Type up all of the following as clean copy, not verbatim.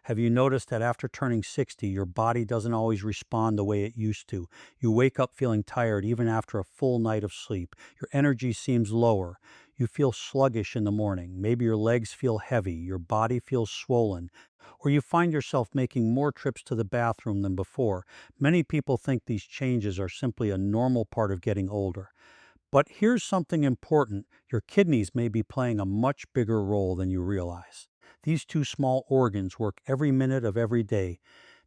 Have you noticed that after turning 60, your body doesn't always respond the way it used to? You wake up feeling tired even after a full night of sleep. Your energy seems lower. You feel sluggish in the morning. Maybe your legs feel heavy. Your body feels swollen. Or you find yourself making more trips to the bathroom than before. Many people think these changes are simply a normal part of getting older. But here's something important: your kidneys may be playing a much bigger role than you realize. These two small organs work every minute of every day.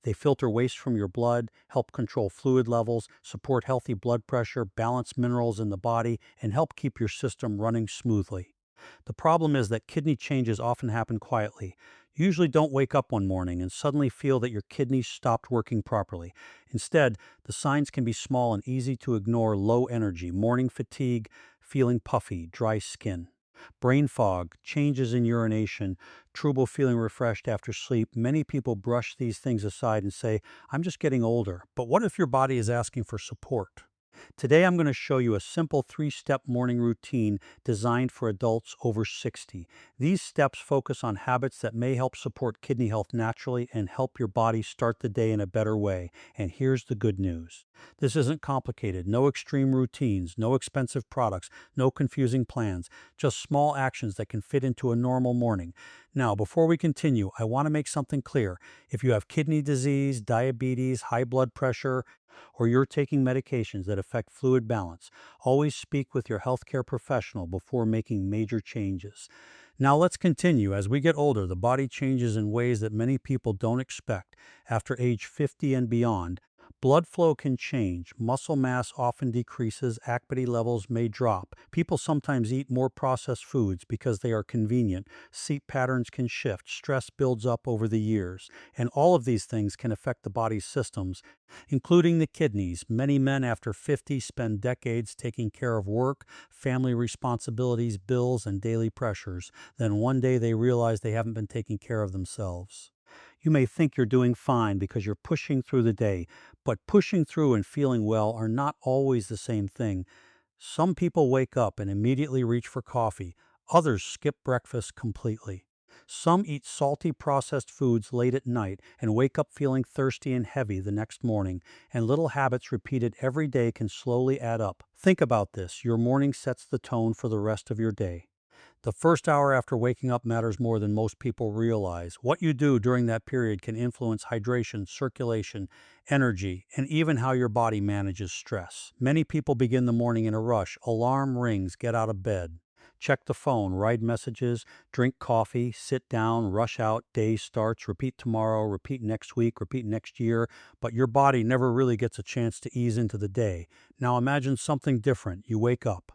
They filter waste from your blood, help control fluid levels, support healthy blood pressure, balance minerals in the body, and help keep your system running smoothly. The problem is that kidney changes often happen quietly. You usually don't wake up one morning and suddenly feel that your kidneys stopped working properly. Instead, the signs can be small and easy to ignore: low energy, morning fatigue, feeling puffy, dry skin, brain fog, changes in urination, trouble feeling refreshed after sleep. Many people brush these things aside and say, "I'm just getting older." But what if your body is asking for support? Today, I'm going to show you a simple 3-step morning routine designed for adults over 60. These steps focus on habits that may help support kidney health naturally and help your body start the day in a better way. And here's the good news: this isn't complicated. No extreme routines, no expensive products, no confusing plans, just small actions that can fit into a normal morning. Now, before we continue, I want to make something clear. If you have kidney disease, diabetes, high blood pressure, or you're taking medications that affect fluid balance, always speak with your healthcare professional before making major changes. Now let's continue. As we get older, the body changes in ways that many people don't expect. After age 50 and beyond, blood flow can change, muscle mass often decreases, activity levels may drop. People sometimes eat more processed foods because they are convenient. Sleep patterns can shift, stress builds up over the years, and all of these things can affect the body's systems, including the kidneys. Many men after 50 spend decades taking care of work, family responsibilities, bills, and daily pressures. Then one day they realize they haven't been taking care of themselves. You may think you're doing fine because you're pushing through the day, but pushing through and feeling well are not always the same thing. Some people wake up and immediately reach for coffee. Others skip breakfast completely. Some eat salty processed foods late at night and wake up feeling thirsty and heavy the next morning, and little habits repeated every day can slowly add up. Think about this: your morning sets the tone for the rest of your day. The first hour after waking up matters more than most people realize. What you do during that period can influence hydration, circulation, energy, and even how your body manages stress. Many people begin the morning in a rush. Alarm rings, get out of bed, check the phone, write messages, drink coffee, sit down, rush out, day starts, repeat tomorrow, repeat next week, repeat next year, but your body never really gets a chance to ease into the day. Now imagine something different. You wake up.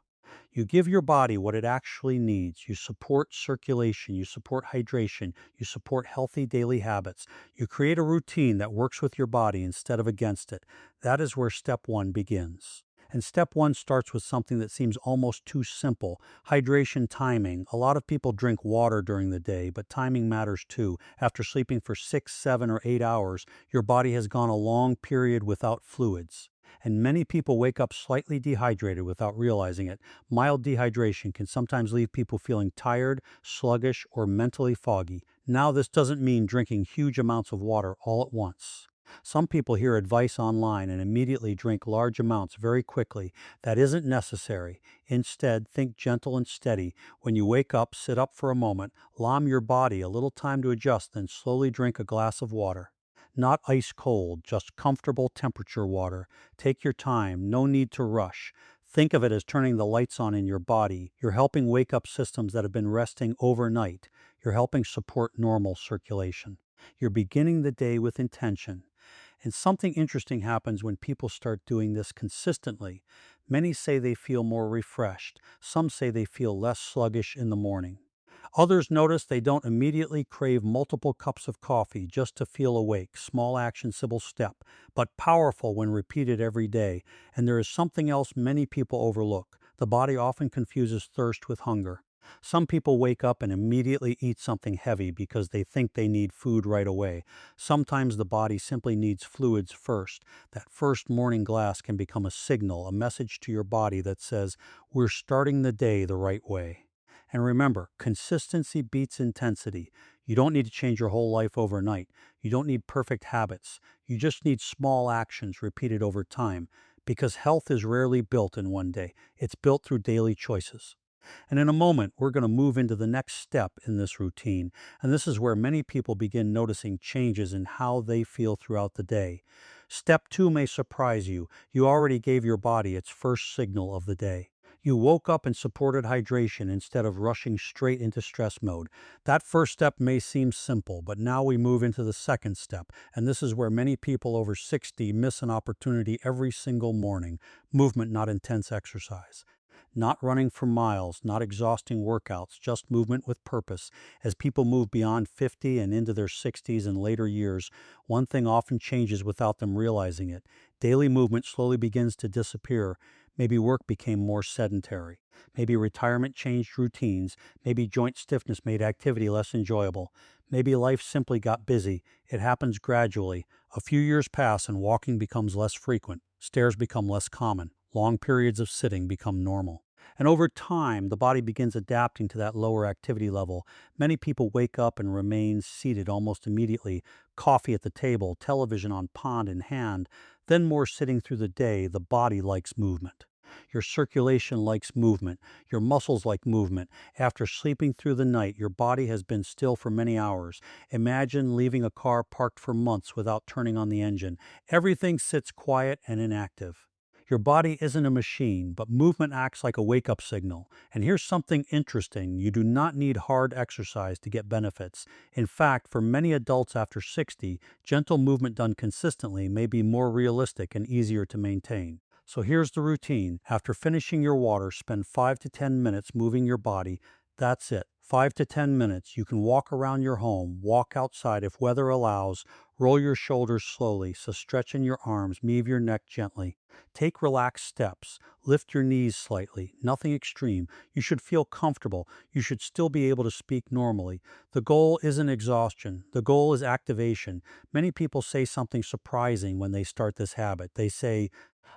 You give your body what it actually needs. You support circulation, you support hydration, you support healthy daily habits. You create a routine that works with your body instead of against it. That is where step one begins. And step one starts with something that seems almost too simple: hydration timing. A lot of people drink water during the day, but timing matters too. After sleeping for 6, 7, or 8 hours, your body has gone a long period without fluids. And many people wake up slightly dehydrated without realizing it. Mild dehydration can sometimes leave people feeling tired, sluggish, or mentally foggy. Now, this doesn't mean drinking huge amounts of water all at once. Some people hear advice online and immediately drink large amounts very quickly. That isn't necessary. Instead, think gentle and steady. When you wake up, sit up for a moment, allow your body a little time to adjust, then slowly drink a glass of water. Not ice cold, just comfortable temperature water. Take your time, no need to rush. Think of it as turning the lights on in your body. You're helping wake up systems that have been resting overnight. You're helping support normal circulation. You're beginning the day with intention. And something interesting happens when people start doing this consistently. Many say they feel more refreshed. Some say they feel less sluggish in the morning. Others notice they don't immediately crave multiple cups of coffee just to feel awake. Small action, simple step, but powerful when repeated every day. And there is something else many people overlook. The body often confuses thirst with hunger. Some people wake up and immediately eat something heavy because they think they need food right away. Sometimes the body simply needs fluids first. That first morning glass can become a signal, a message to your body that says, "We're starting the day the right way." And remember, consistency beats intensity. You don't need to change your whole life overnight. You don't need perfect habits. You just need small actions repeated over time because health is rarely built in one day. It's built through daily choices. And in a moment, we're going to move into the next step in this routine. And this is where many people begin noticing changes in how they feel throughout the day. Step two may surprise you. You already gave your body its first signal of the day. You woke up and supported hydration instead of rushing straight into stress mode. That first step may seem simple, but now we move into the second step, and this is where many people over 60 miss an opportunity every single morning: movement, not intense exercise. Not running for miles, not exhausting workouts, just movement with purpose. As people move beyond 50 and into their 60s and later years, one thing often changes without them realizing it. Daily movement slowly begins to disappear. Maybe work became more sedentary. Maybe retirement changed routines. Maybe joint stiffness made activity less enjoyable. Maybe life simply got busy. It happens gradually. A few years pass and walking becomes less frequent. Stairs become less common. Long periods of sitting become normal. And over time, the body begins adapting to that lower activity level. Many people wake up and remain seated almost immediately, coffee at the table, television on pond in hand, then more sitting through the day. The body likes movement. Your circulation likes movement. Your muscles like movement. After sleeping through the night, your body has been still for many hours. Imagine leaving a car parked for months without turning on the engine. Everything sits quiet and inactive. Your body isn't a machine, but movement acts like a wake up signal. And here's something interesting: you do not need hard exercise to get benefits. In fact, for many adults after 60, gentle movement done consistently may be more realistic and easier to maintain. So here's the routine. After finishing your water, spend 5 to 10 minutes moving your body. That's it. 5 to 10 minutes. You can walk around your home, walk outside if weather allows, roll your shoulders slowly, so stretch in your arms, move your neck gently. Take relaxed steps. Lift your knees slightly. Nothing extreme. You should feel comfortable. You should still be able to speak normally. The goal isn't exhaustion. The goal is activation. Many people say something surprising when they start this habit. They say,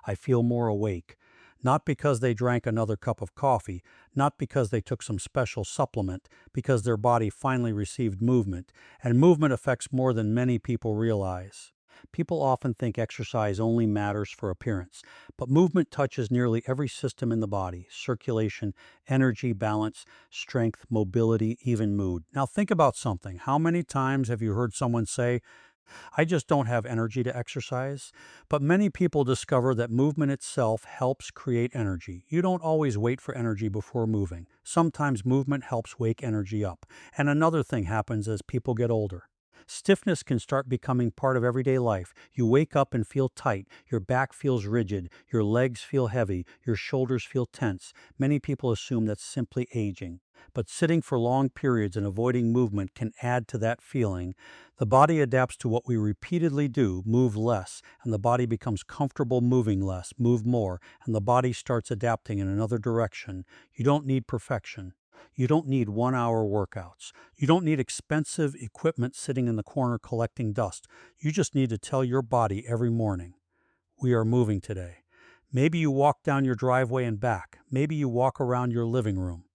I feel more awake. Not because they drank another cup of coffee, not because they took some special supplement, because their body finally received movement. And movement affects more than many people realize. People often think exercise only matters for appearance, but movement touches nearly every system in the body: circulation, energy, balance, strength, mobility, even mood. Now think about something. How many times have you heard someone say, I just don't have energy to exercise? But many people discover that movement itself helps create energy. You don't always wait for energy before moving. Sometimes movement helps wake energy up. And another thing happens as people get older. Stiffness can start becoming part of everyday life. You wake up and feel tight, your back feels rigid, your legs feel heavy, your shoulders feel tense. Many people assume that's simply aging. But sitting for long periods and avoiding movement can add to that feeling. The body adapts to what we repeatedly do: move less, and the body becomes comfortable moving less; move more, and the body starts adapting in another direction. You don't need perfection. You don't need 1 hour workouts. You don't need expensive equipment sitting in the corner collecting dust. You just need to tell your body every morning, we are moving today. Maybe you walk down your driveway and back. Maybe you walk around your living room.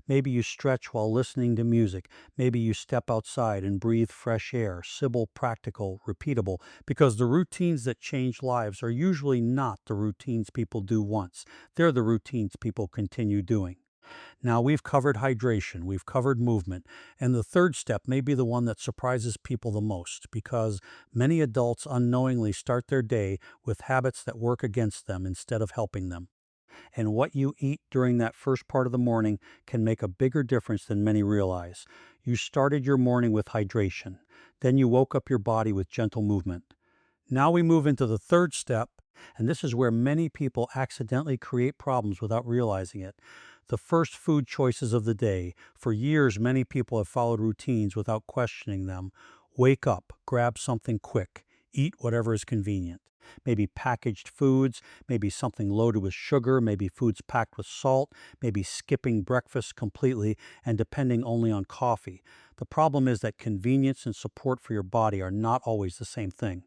Maybe you stretch while listening to music. Maybe you step outside and breathe fresh air. Simple, practical, repeatable, because the routines that change lives are usually not the routines people do once. They're the routines people continue doing. Now, we've covered hydration, we've covered movement, and the third step may be the one that surprises people the most, because many adults unknowingly start their day with habits that work against them instead of helping them. And what you eat during that first part of the morning can make a bigger difference than many realize. You started your morning with hydration. Then you woke up your body with gentle movement. Now we move into the third step, and this is where many people accidentally create problems without realizing it. The first food choices of the day. For years, many people have followed routines without questioning them. Wake up, grab something quick, eat whatever is convenient. Maybe packaged foods, maybe something loaded with sugar, maybe foods packed with salt, maybe skipping breakfast completely and depending only on coffee. The problem is that convenience and support for your body are not always the same thing.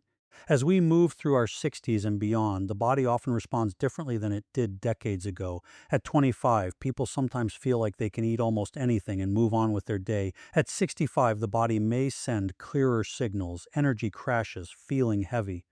As we move through our 60s and beyond, the body often responds differently than it did decades ago. At 25, people sometimes feel like they can eat almost anything and move on with their day. At 65, the body may send clearer signals, energy crashes, feeling heavy.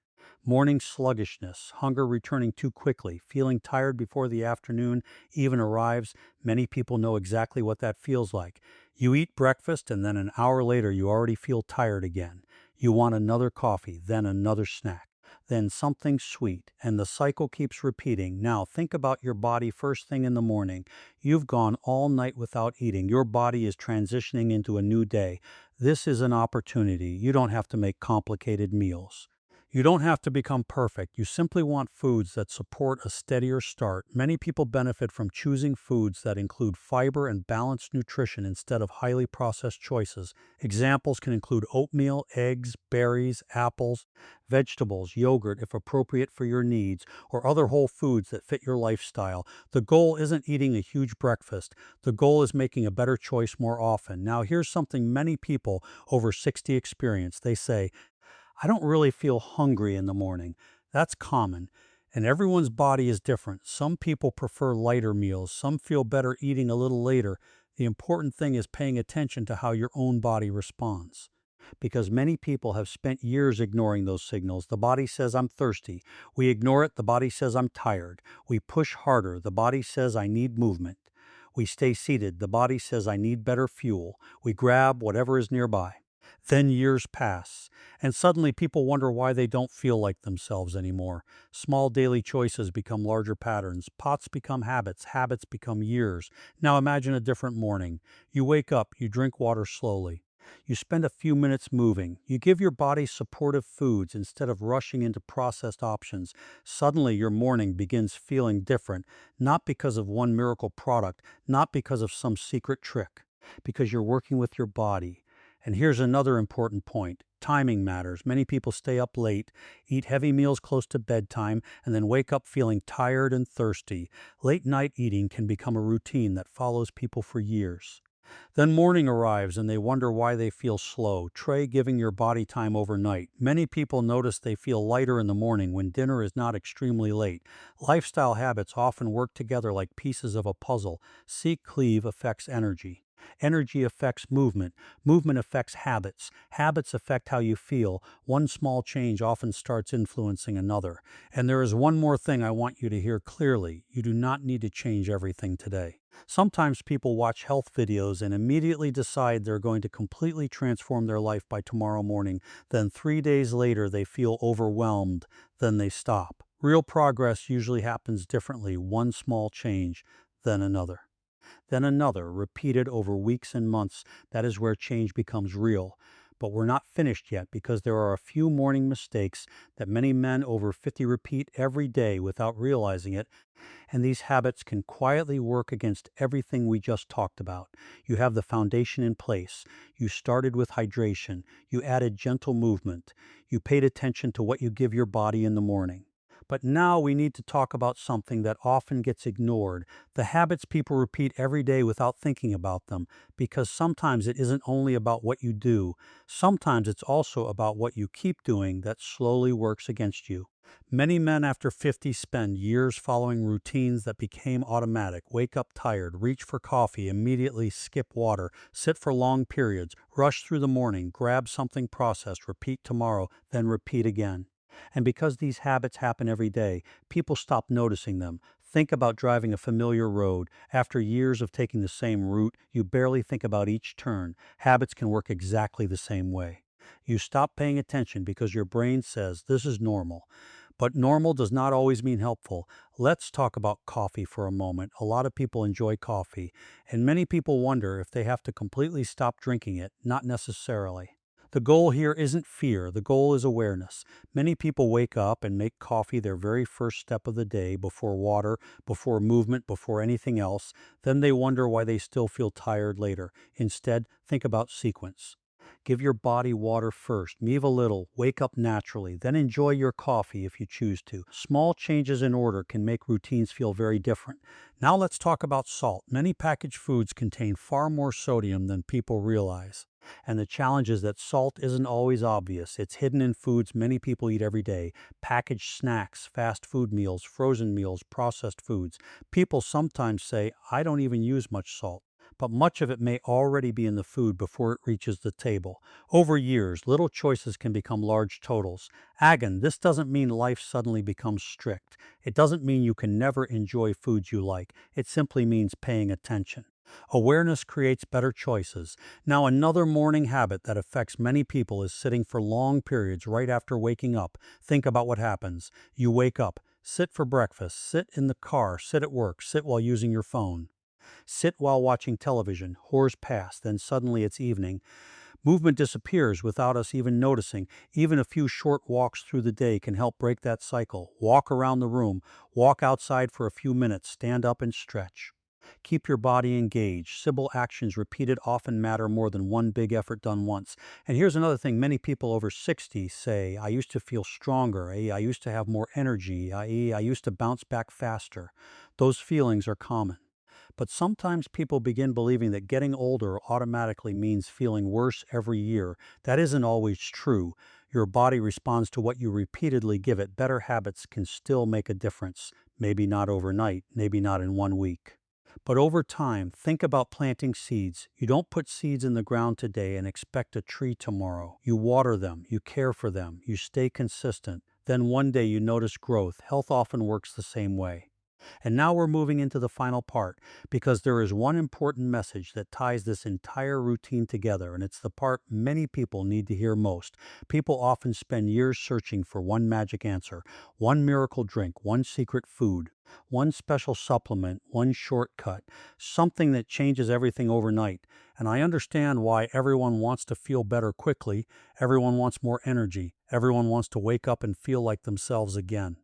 Morning sluggishness, hunger returning too quickly, feeling tired before the afternoon even arrives. Many people know exactly what that feels like. You eat breakfast, and then an hour later, you already feel tired again. You want another coffee, then another snack, then something sweet, and the cycle keeps repeating. Now, think about your body first thing in the morning. You've gone all night without eating. Your body is transitioning into a new day. This is an opportunity. You don't have to make complicated meals. You don't have to become perfect. You simply want foods that support a steadier start. Many people benefit from choosing foods that include fiber and balanced nutrition instead of highly processed choices. Examples can include oatmeal, eggs, berries, apples, vegetables, yogurt if appropriate for your needs, or other whole foods that fit your lifestyle. The goal isn't eating a huge breakfast. The goal is making a better choice more often. Now, here's something many people over 60 experience. They say, I don't really feel hungry in the morning. That's common. And everyone's body is different. Some people prefer lighter meals. Some feel better eating a little later. The important thing is paying attention to how your own body responds. Because many people have spent years ignoring those signals. The body says, I'm thirsty. We ignore it. The body says, I'm tired. We push harder. The body says, I need movement. We stay seated. The body says, I need better fuel. We grab whatever is nearby. Then years pass, and suddenly people wonder why they don't feel like themselves anymore. Small daily choices become larger patterns. Pots become habits. Habits become years. Now imagine a different morning. You wake up, you drink water slowly. You spend a few minutes moving. You give your body supportive foods instead of rushing into processed options. Suddenly your morning begins feeling different, not because of one miracle product, not because of some secret trick, because you're working with your body. And here's another important point. Timing matters. Many people stay up late, eat heavy meals close to bedtime, and then wake up feeling tired and thirsty. Late night eating can become a routine that follows people for years. Then morning arrives and they wonder why they feel slow. Try giving your body time overnight. Many people notice they feel lighter in the morning when dinner is not extremely late. Lifestyle habits often work together like pieces of a puzzle. Seek cleave affects energy. Energy affects movement. Movement affects habits. Habits affect how you feel. One small change often starts influencing another. And there is one more thing I want you to hear clearly. You do not need to change everything today. Sometimes people watch health videos and immediately decide they're going to completely transform their life by tomorrow morning. Then 3 days later, they feel overwhelmed. Then they stop. Real progress usually happens differently, one small change, then another. Then another, repeated over weeks and months. That is where change becomes real. But we're not finished yet because there are a few morning mistakes that many men over 50 repeat every day without realizing it, and these habits can quietly work against everything we just talked about. You have the foundation in place. You started with hydration. You added gentle movement. You paid attention to what you give your body in the morning. But now we need to talk about something that often gets ignored, the habits people repeat every day without thinking about them, because sometimes it isn't only about what you do, sometimes it's also about what you keep doing that slowly works against you. Many men after 50 spend years following routines that became automatic. Wake up tired, reach for coffee, immediately skip water, sit for long periods, rush through the morning, grab something processed, repeat tomorrow, then repeat again. And because these habits happen every day, people stop noticing them. Think about driving a familiar road. After years of taking the same route, you barely think about each turn. Habits can work exactly the same way. You stop paying attention because your brain says this is normal. But normal does not always mean helpful. Let's talk about coffee for a moment. A lot of people enjoy coffee, and many people wonder if they have to completely stop drinking it. Not necessarily. The goal here isn't fear, the goal is awareness. Many people wake up and make coffee their very first step of the day, before water, before movement, before anything else. Then they wonder why they still feel tired later. Instead, think about sequence. Give your body water first, move a little, wake up naturally, then enjoy your coffee if you choose to. Small changes in order can make routines feel very different. Now let's talk about salt. Many packaged foods contain far more sodium than people realize. And the challenge is that salt isn't always obvious. It's hidden in foods many people eat every day: packaged snacks, fast food meals, frozen meals, processed foods. People sometimes say, I don't even use much salt. But much of it may already be in the food before it reaches the table. Over years, little choices can become large totals. Again, this doesn't mean life suddenly becomes strict. It doesn't mean you can never enjoy foods you like. It simply means paying attention. Awareness creates better choices. Now, another morning habit that affects many people is sitting for long periods right after waking up. Think about what happens. You wake up, sit for breakfast, sit in the car, sit at work, sit while using your phone, sit while watching television. Hours pass, then suddenly it's evening. Movement disappears without us even noticing. Even a few short walks through the day can help break that cycle. Walk around the room, walk outside for a few minutes, stand up and stretch. Keep your body engaged. Simple actions repeated often matter more than one big effort done once. And here's another thing: many people over 60 say, I used to feel stronger, I used to have more energy, I used to bounce back faster. Those feelings are common. But sometimes people begin believing that getting older automatically means feeling worse every year. That isn't always true. Your body responds to what you repeatedly give it. Better habits can still make a difference. Maybe not overnight, maybe not in 1 week. But over time, think about planting seeds. You don't put seeds in the ground today and expect a tree tomorrow. You water them, you care for them, you stay consistent. Then one day you notice growth. Health often works the same way. And now we're moving into the final part, because there is one important message that ties this entire routine together, and it's the part many people need to hear most. People often spend years searching for one magic answer, one miracle drink, one secret food, one special supplement, one shortcut, something that changes everything overnight. And I understand why everyone wants to feel better quickly, everyone wants more energy, everyone wants to wake up and feel like themselves again.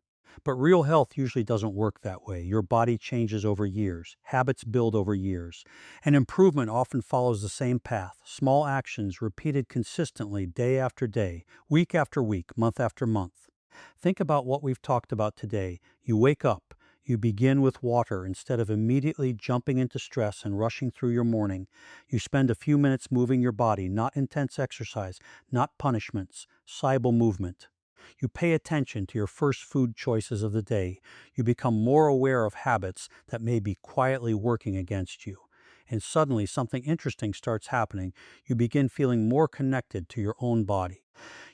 But real health usually doesn't work that way. Your body changes over years. Habits build over years. And improvement often follows the same path. Small actions repeated consistently day after day, week after week, month after month. Think about what we've talked about today. You wake up. You begin with water instead of immediately jumping into stress and rushing through your morning. You spend a few minutes moving your body, not intense exercise, not punishments, cycle movement. You pay attention to your first food choices of the day. You become more aware of habits that may be quietly working against you. And suddenly something interesting starts happening. You begin feeling more connected to your own body.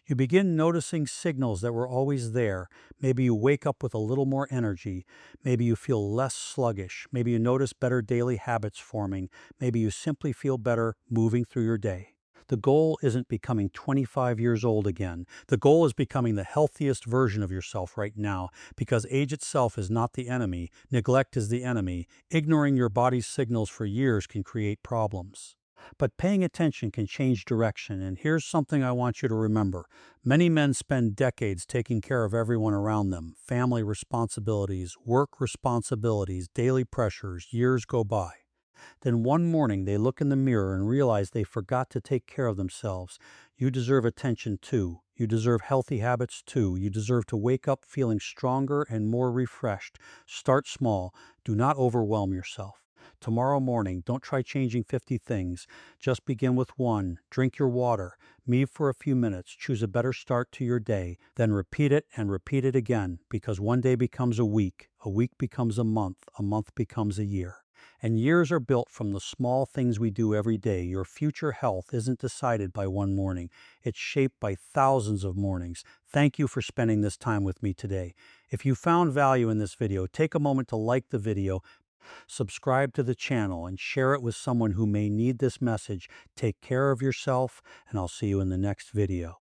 You begin noticing signals that were always there. Maybe you wake up with a little more energy. Maybe you feel less sluggish. Maybe you notice better daily habits forming. Maybe you simply feel better moving through your day. The goal isn't becoming 25 years old again. The goal is becoming the healthiest version of yourself right now, because age itself is not the enemy. Neglect is the enemy. Ignoring your body's signals for years can create problems. But paying attention can change direction, and here's something I want you to remember. Many men spend decades taking care of everyone around them: family responsibilities, work responsibilities, daily pressures. Years go by. Then one morning they look in the mirror and realize they forgot to take care of themselves. You deserve attention too. You deserve healthy habits too. You deserve to wake up feeling stronger and more refreshed. Start small. Do not overwhelm yourself. Tomorrow morning, don't try changing 50 things. Just begin with one. Drink your water. Move for a few minutes. Choose a better start to your day. Then repeat it and repeat it again, because one day becomes a week becomes a month becomes a year. And years are built from the small things we do every day. Your future health isn't decided by one morning. It's shaped by thousands of mornings. Thank you for spending this time with me today. If you found value in this video, take a moment to like the video, subscribe to the channel, and share it with someone who may need this message. Take care of yourself, and I'll see you in the next video.